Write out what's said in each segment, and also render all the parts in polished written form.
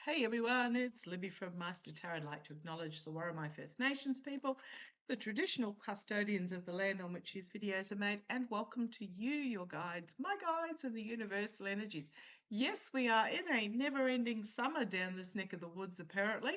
Hey everyone, it's Libby from Master Tarot. I'd like to acknowledge the Warramai First Nations people, the traditional custodians of the land on which these videos are made, and welcome to you, your guides, my guides of the universal energies. Yes, we are in a never-ending summer down this neck of the woods, apparently.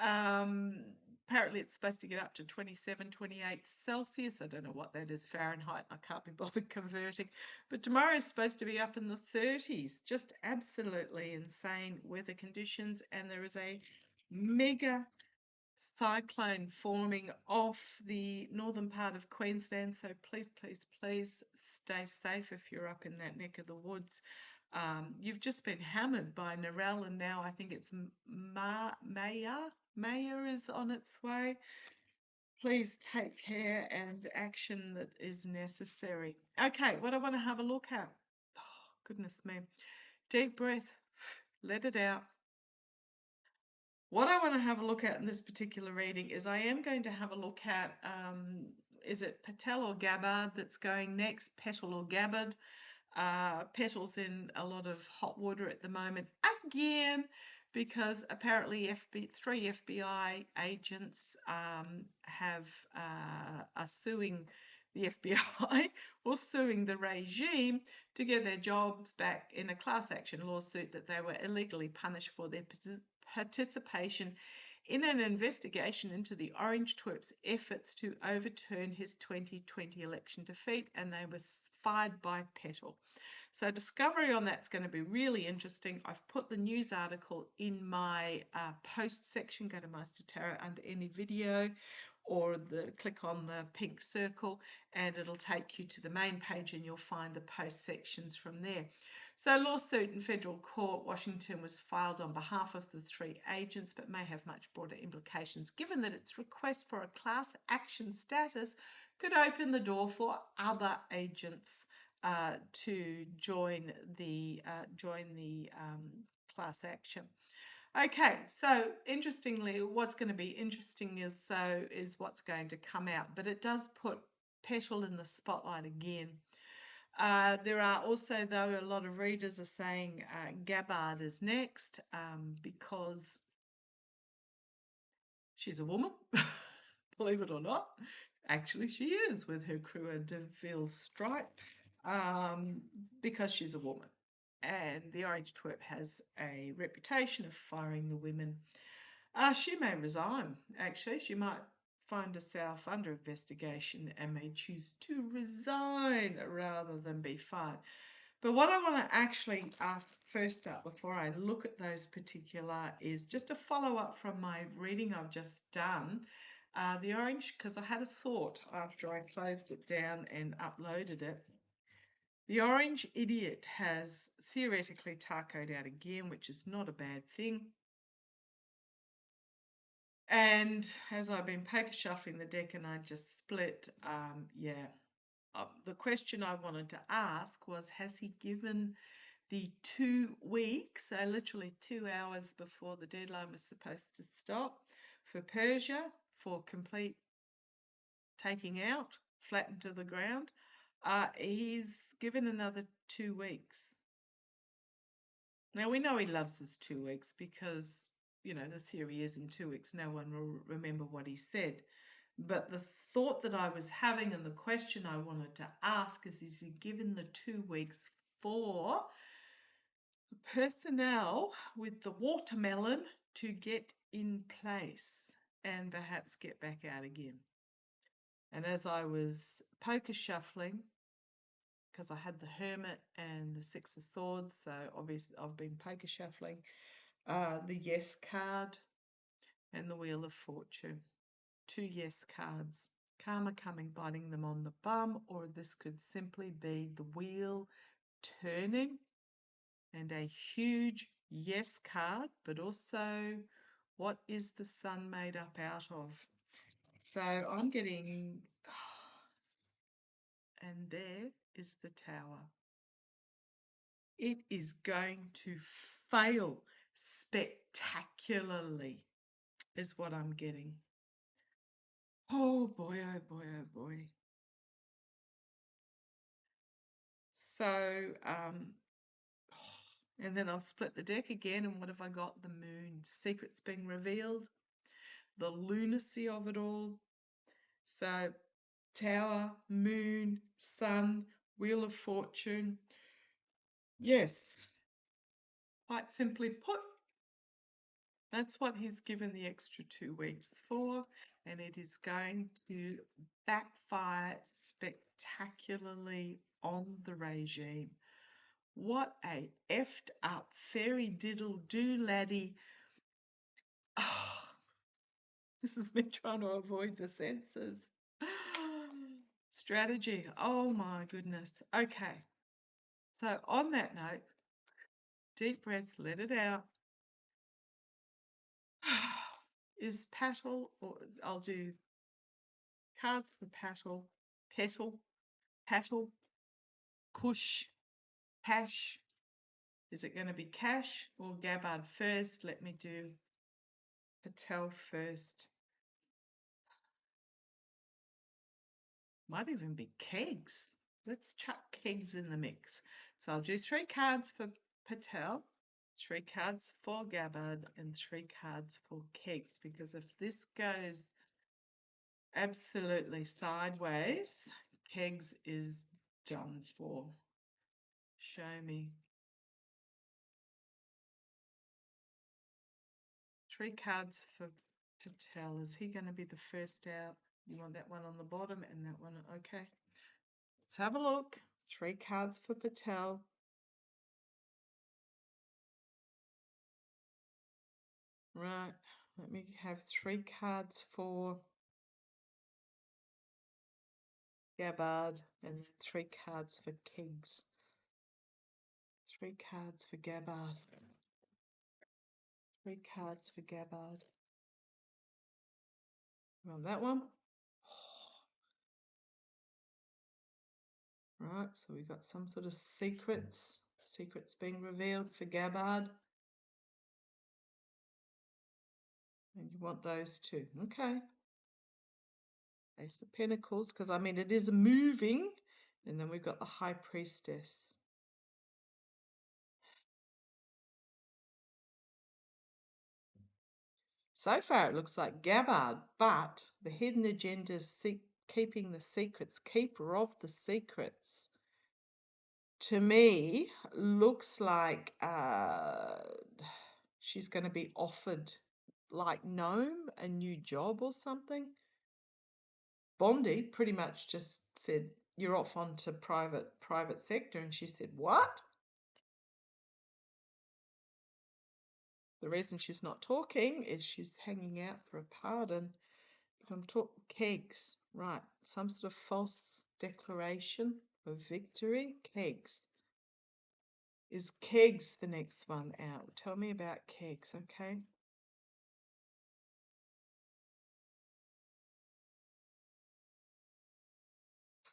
Um, Apparently it's supposed to get up to 27, 28 Celsius. I don't know what that is Fahrenheit. I can't be bothered converting. But tomorrow is supposed to be up in the 30s. Just absolutely insane weather conditions. And there is a mega cyclone forming off the northern part of Queensland. So please, please, please stay safe if you're up in that neck of the woods. You've just been hammered by Narelle, and now I think it's Maya is on its way. Please take care and action that is necessary. Okay, what I want to have a look at. Oh, goodness me. Deep breath, let it out. What I want to have a look at in this particular reading is I am going to have a look at, is it petal or gabbard that's going next, petal or gabbard? Petal's in a lot of hot water at the moment again, because apparently three FBI agents are suing the FBI or suing the regime to get their jobs back in a class action lawsuit that they were illegally punished for their participation in an investigation into the Orange Twerp's efforts to overturn his 2020 election defeat, and they were fired by Petal. So discovery on that's going to be really interesting. I've put the news article in my post section. Go to Master Tarot under any video, or click on the pink circle and it'll take you to the main page and you'll find the post sections from there. So lawsuit in federal court, Washington, was filed on behalf of the three agents, but may have much broader implications given that its request for a class action status could open the door for other agents to join the class action. Okay, so interestingly, what's going to be interesting is what's going to come out, but it does put Petal in the spotlight again. There are also, though, a lot of readers are saying Gabbard is next because she's a woman, believe it or not. Actually, she is with her Crew de Ville stripe because she's a woman. And the Orange Twerp has a reputation of firing the women. She may resign, actually. She might find herself under investigation and may choose to resign rather than be fired. But what I want to actually ask first up before I look at those particular is just a follow-up from my reading I've just done. The Orange, because I had a thought after I closed it down and uploaded it. The Orange Idiot has theoretically tacoed out again, which is not a bad thing. And as I've been poker shuffling the deck and I just split, the question I wanted to ask was, has he given the 2 weeks, so literally 2 hours before the deadline was supposed to stop, for Persia, for complete taking out, flattened to the ground? He's given another 2 weeks. Now, we know he loves his 2 weeks because, you know, the theory is in 2 weeks no one will remember what he said. But the thought that I was having and the question I wanted to ask is he given the 2 weeks for the personnel with the watermelon to get in place and perhaps get back out again? And as I was poker shuffling, because I had the Hermit and the Six of Swords, so obviously I've been poker shuffling, the Yes card and the Wheel of Fortune. 2 Yes cards. Karma coming, biting them on the bum, or this could simply be the wheel turning and a huge Yes card, but also what is the sun made up out of? So I'm getting, and there is the Tower. It is going to fail spectacularly, is what I'm getting. Oh boy, oh boy, oh boy. So, And then I've split the deck again, and what have I got? The Moon. Secrets being revealed, the lunacy of it all. So Tower, Moon, Sun, Wheel of Fortune. Yes, quite simply put, that's what he's given the extra 2 weeks for, and it is going to backfire spectacularly on the regime. What a effed up fairy diddle do laddie. Oh, this is me trying to avoid the censors. Strategy. Oh my goodness. Okay. So on that note, deep breath, let it out. Is Paddle, or I'll do cards for Paddle, Paddle, Kush, Cash. Is it going to be Cash or Gabbard first? Let me do Patel first. Might even be Kegs. Let's chuck Kegs in the mix. So I'll do 3 cards for Patel, 3 cards for Gabbard, and 3 cards for Kegs, because if this goes absolutely sideways, Kegs is done for. Show me. 3 cards for Patel. Is he going to be the first out? You want that one on the bottom and that one? Okay. Let's have a look. 3 cards for Patel. Right. Let me have 3 cards for Gabbard and 3 cards for Kegs. 3 cards for Gabbard. 3 cards for Gabbard. On that one. Right, so we've got some sort of secrets being revealed for Gabbard. And you want those too. Okay. Ace of Pentacles, because I mean it is moving. And then we've got the High Priestess. So far it looks like Gabbard, but the hidden agenda is keeping the secrets, keeper of the secrets. To me, looks like she's going to be offered, like Gnome, a new job or something. Bondi pretty much just said, "You're off onto private sector," and she said, "What?" The reason she's not talking is she's hanging out for a pardon. But I'm talking Kegs, right? Some sort of false declaration of victory. Kegs. Is Kegs the next one out? Tell me about Kegs, okay?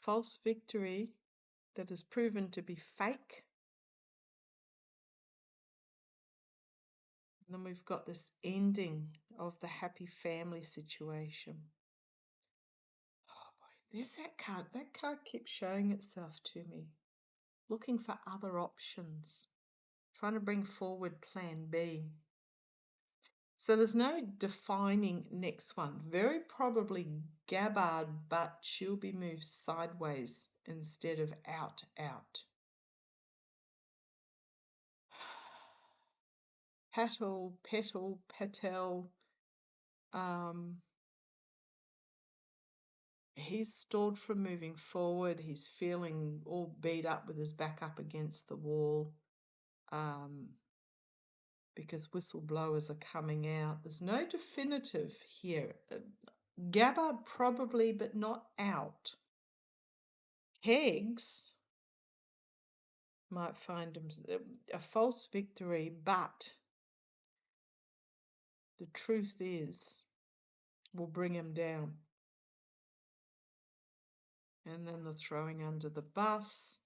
False victory that is proven to be fake. And then we've got this ending of the happy family situation. Oh boy, there's that card. That card keeps showing itself to me. Looking for other options. Trying to bring forward plan B. So there's no defining next one. Very probably Gabbard, but she'll be moved sideways instead of out. Patel. He's stalled from moving forward. He's feeling all beat up with his back up against the wall. Because whistleblowers are coming out. There's no definitive here. Gabbard probably, but not out. Kegs might find a false victory, but the truth is, will bring him down. And then the throwing under the bus,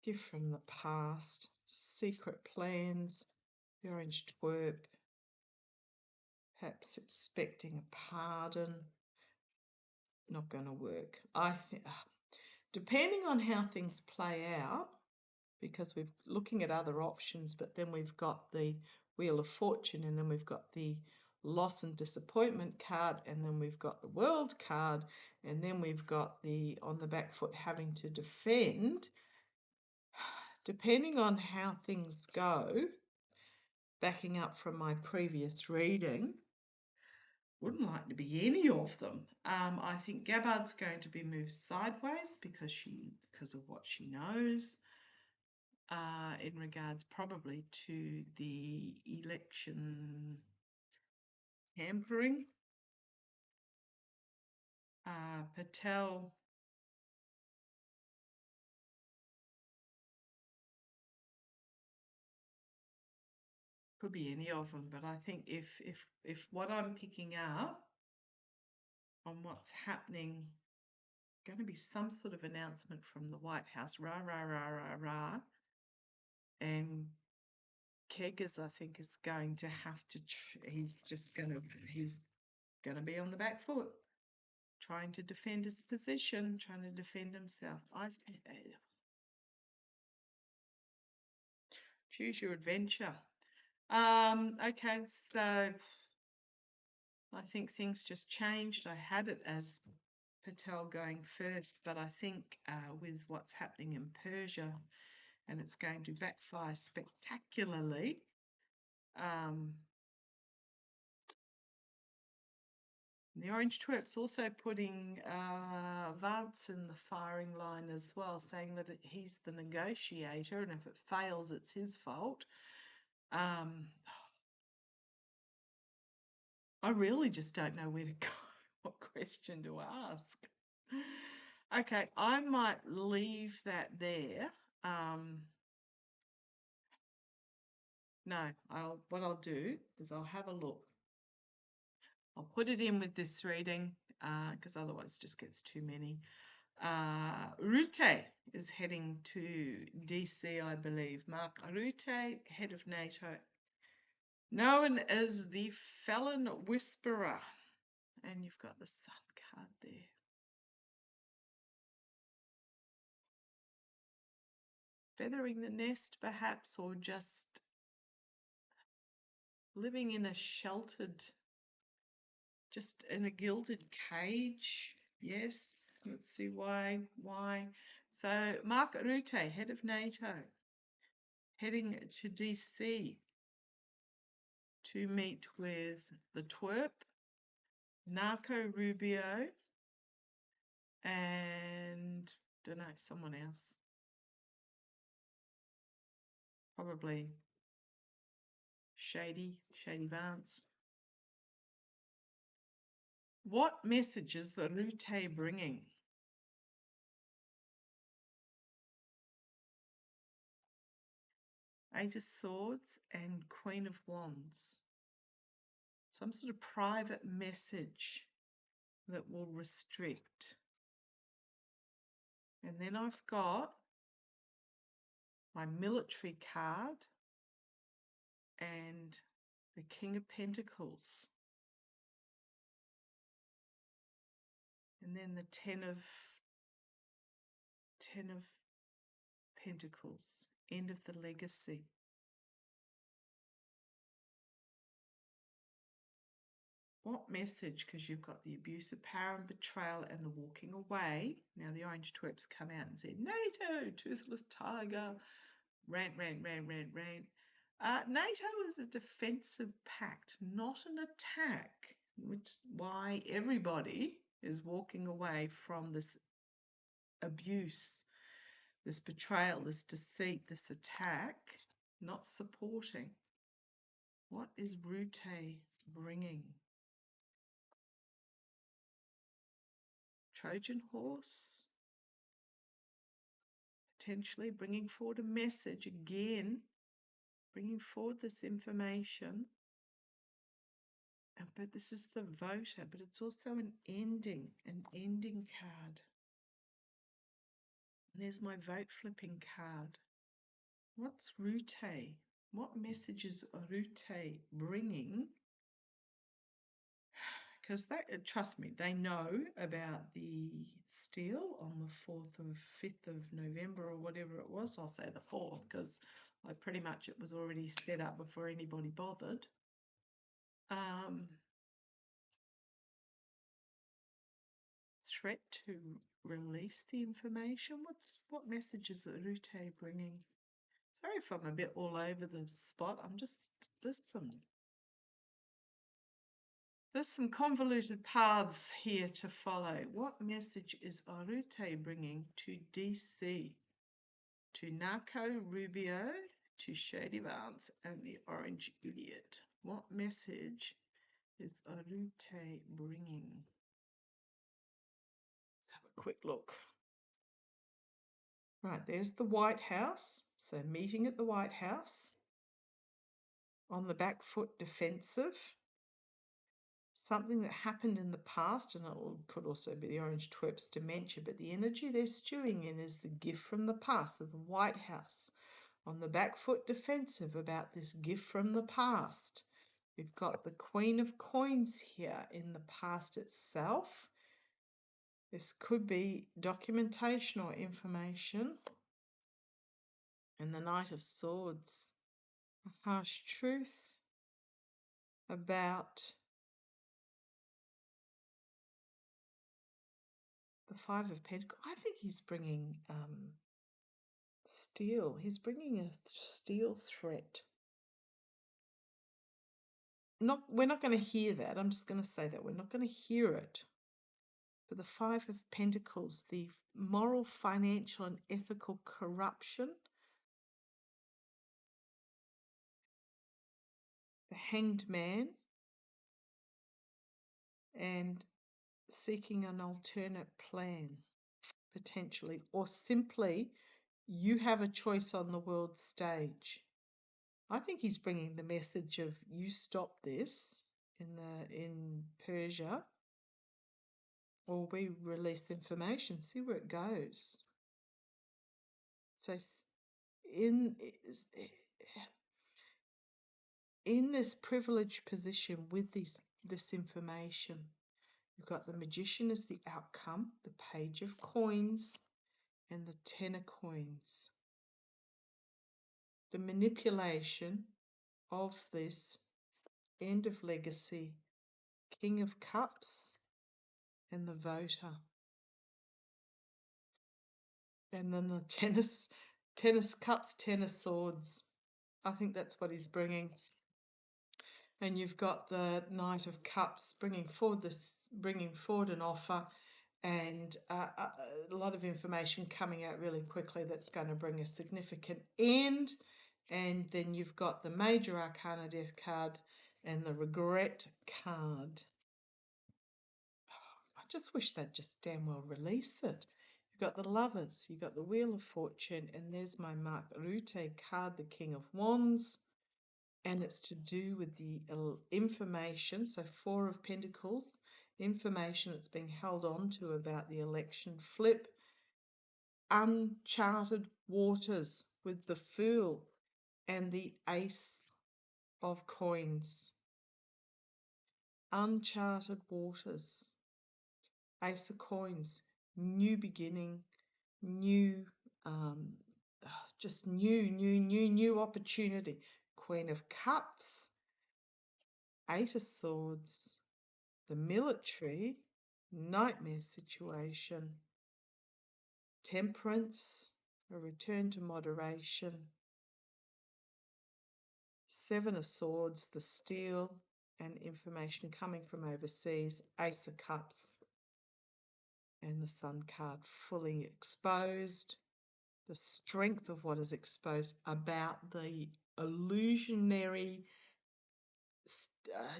gift from the past, secret plans, the orange twerp, perhaps expecting a pardon. Not going to work. I think, depending on how things play out, because we're looking at other options, but then we've got the Wheel of Fortune, and then we've got the loss and disappointment card, and then we've got the World card, and then we've got the on the back foot having to defend. Depending on how things go, backing up from my previous reading, wouldn't like to be any of them. I think Gabbard's going to be moved sideways because of what she knows in regards probably to the election tampering. Patel could be any of them, but I think if what I'm picking up on what's happening, going to be some sort of announcement from the White House, rah, rah, rah, rah, rah. And Keggers, I think, is going to have to, he's going to be on the back foot, trying to defend his position, trying to defend himself. Choose your adventure. Okay, so I think things just changed. I had it as Patel going first, but I think with what's happening in Persia, and it's going to backfire spectacularly. The Orange Twerp's also putting Vance in the firing line as well, saying that he's the negotiator, and if it fails, it's his fault. I really just don't know where to go, what question to ask. Okay, I might leave that there. No, what I'll do is I'll have a look. I'll put it in with this reading because otherwise it just gets too many. Rutte is heading to DC, I believe. Mark Rutte, head of NATO, known as the Felon Whisperer. And you've got the Sun card there. Feathering the nest, perhaps, or just living in a sheltered, just in a gilded cage. Yes, let's see why. So Mark Rutte, head of NATO, heading to DC to meet with the Twerp, Narco Rubio, and don't know, someone else. Probably Shady Vance. What message is the Rutte bringing? Eight of Swords and Queen of Wands. Some sort of private message that will restrict. And then I've got my military card and the King of Pentacles. And then the Ten of Pentacles, end of the legacy. What message? Because you've got the abuse of power and betrayal and the walking away. Now the Orange Twerps come out and said, NATO, toothless tiger, rant. NATO is a defensive pact, not an attack, which is why everybody is walking away from this abuse, this betrayal, this deceit, this attack, not supporting. What is Rutte bringing? Trojan horse, potentially bringing forward a message again, bringing forward this information. But this is the voter, but it's also an ending card. And there's my vote flipping card. What's Rutte? What message is Rutte bringing because trust me, they know about the steal on the 5th of November or whatever it was. I'll say the 4th because pretty much it was already set up before anybody bothered. Threat to release the information. What message is Rutte bringing? Sorry if I'm a bit all over the spot. There's some convoluted paths here to follow. What message is Rutte bringing to DC, to Narco Rubio, to Shady Vance, and the Orange Idiot? What message is Rutte bringing? Let's have a quick look. Right, there's the White House. So meeting at the White House. On the back foot, defensive. Something that happened in the past, and it could also be the orange twerp's dementia, but the energy they're stewing in is the gift from the past of the White House. On the back foot, defensive about this gift from the past. We've got the Queen of Coins here in the past itself. This could be documentation or information. And the Knight of Swords. A harsh truth about the Five of Pentacles. I think he's bringing steel. He's bringing a steel threat. We're not going to hear that. I'm just going to say that we're not going to hear it. But the Five of Pentacles, the moral, financial, and ethical corruption. The Hanged Man. And seeking an alternate plan, potentially. Or simply, you have a choice on the world stage. I think he's bringing the message of you stop this in Persia, or we release information, see where it goes. So in this privileged position with this information, you've got the Magician as the outcome, the Page of Coins, and the Ten of Coins. The manipulation of this end of legacy, King of Cups, and the Voter. And then the tennis cups, Ten of Swords. I think that's what he's bringing. And you've got the Knight of Cups bringing forward an offer, and a lot of information coming out really quickly that's going to bring a significant end. And then you've got the Major Arcana Death card and the Regret card. I just wish they'd just damn well release it. You've got the Lovers, you've got the Wheel of Fortune, and there's my Mark Rutte card, the King of Wands. And it's to do with the information, so Four of Pentacles, information that's being held on to about the election flip. Uncharted waters with the Fool and the Ace of Coins. Uncharted waters. Ace of Coins. New beginning. New, just new opportunity. Queen of Cups. Eight of Swords. The Military. Nightmare situation. Temperance. A return to moderation. Seven of Swords, the Steel, and information coming from overseas. Ace of Cups, and the Sun card, fully exposed. The strength of what is exposed about the illusionary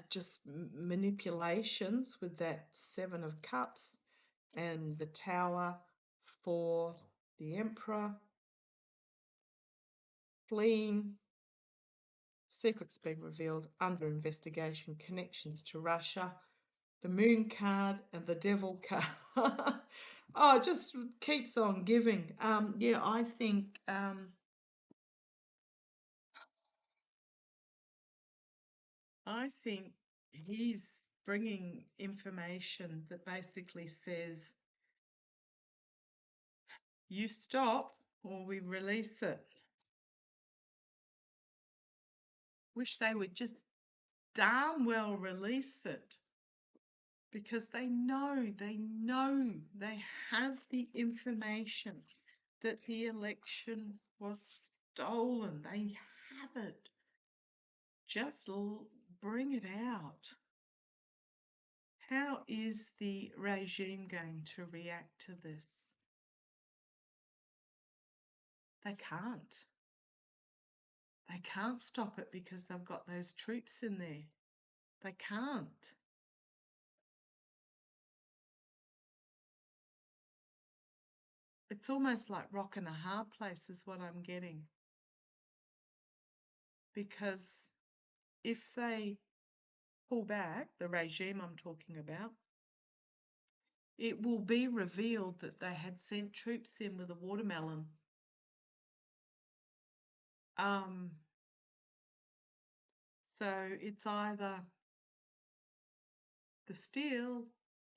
just manipulations with that Seven of Cups, and the Tower for the Emperor. Fleeing. Secrets being revealed, under investigation, connections to Russia, the Moon card, and the Devil card. Oh, it just keeps on giving. Yeah, I think he's bringing information that basically says, you stop or we release it. Wish they would just darn well release it, because they have the information that the election was stolen. They have it. Just bring it out. How is the regime going to react to this? They can't. They can't stop it because they've got those troops in there. They can't. It's almost like rock and a hard place is what I'm getting. Because if they pull back, the regime I'm talking about, it will be revealed that they had sent troops in with a watermelon. So it's either the steal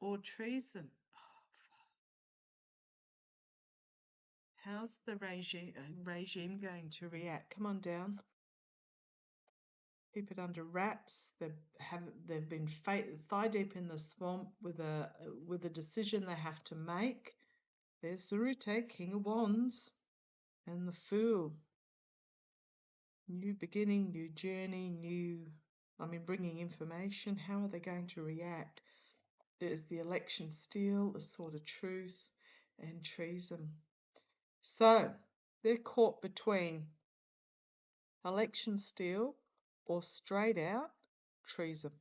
or treason. How's the regime going to react? Come on down. Keep it under wraps. They've been thigh deep in the swamp with a decision they have to make. There's the Rutte, King of Wands, and the Fool. New beginning, new journey, bringing information. How are they going to react? There's the election steal, the sword of truth, and treason. So they're caught between election steal or straight out treason,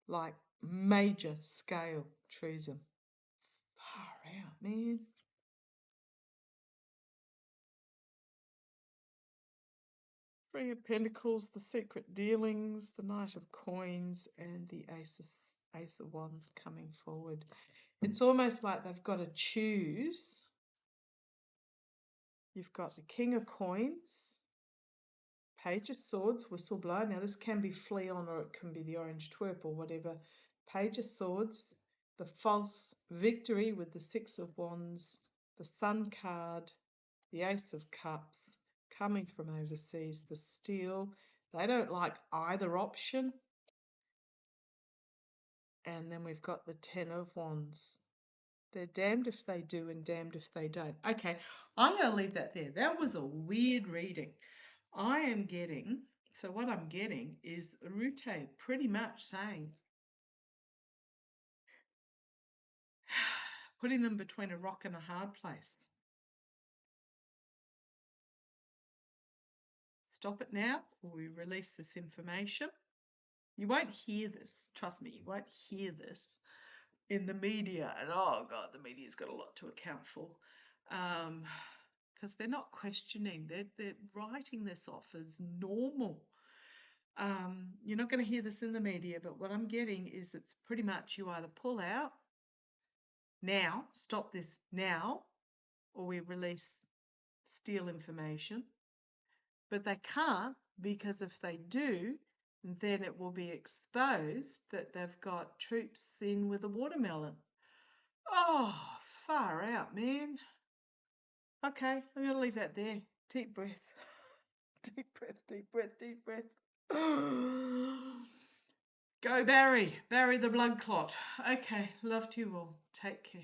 like major scale treason. Far out, man. Three of Pentacles, the secret dealings, the Knight of Coins, and the Ace of Wands coming forward. It's almost like they've got to choose. You've got the King of Coins, Page of Swords, Whistleblower. Now this can be Fleon or it can be the Orange Twerp or whatever. Page of Swords, the False Victory with the Six of Wands, the Sun card, the Ace of Cups, coming from overseas, the Steel. They don't like either option. And then we've got the Ten of Wands. They're damned if they do and damned if they don't. Okay, I'm going to leave that there. That was a weird reading. So what I'm getting is Rutte pretty much saying, putting them between a rock and a hard place. Stop it now or we release this information. You won't hear this, trust me, you won't hear this in the media. And oh God, the media's got a lot to account for. Because they're not questioning, they're writing this off as normal. You're not going to hear this in the media, but what I'm getting is it's pretty much you either pull out now, stop this now, or we release steal information. But they can't, because if they do, then it will be exposed that they've got troops in with a watermelon. Oh, far out, man. Okay, I'm going to leave that there. Deep breath. Deep breath, deep breath, deep breath. Go Barry. Barry the blood clot. Okay, love to you all. Take care.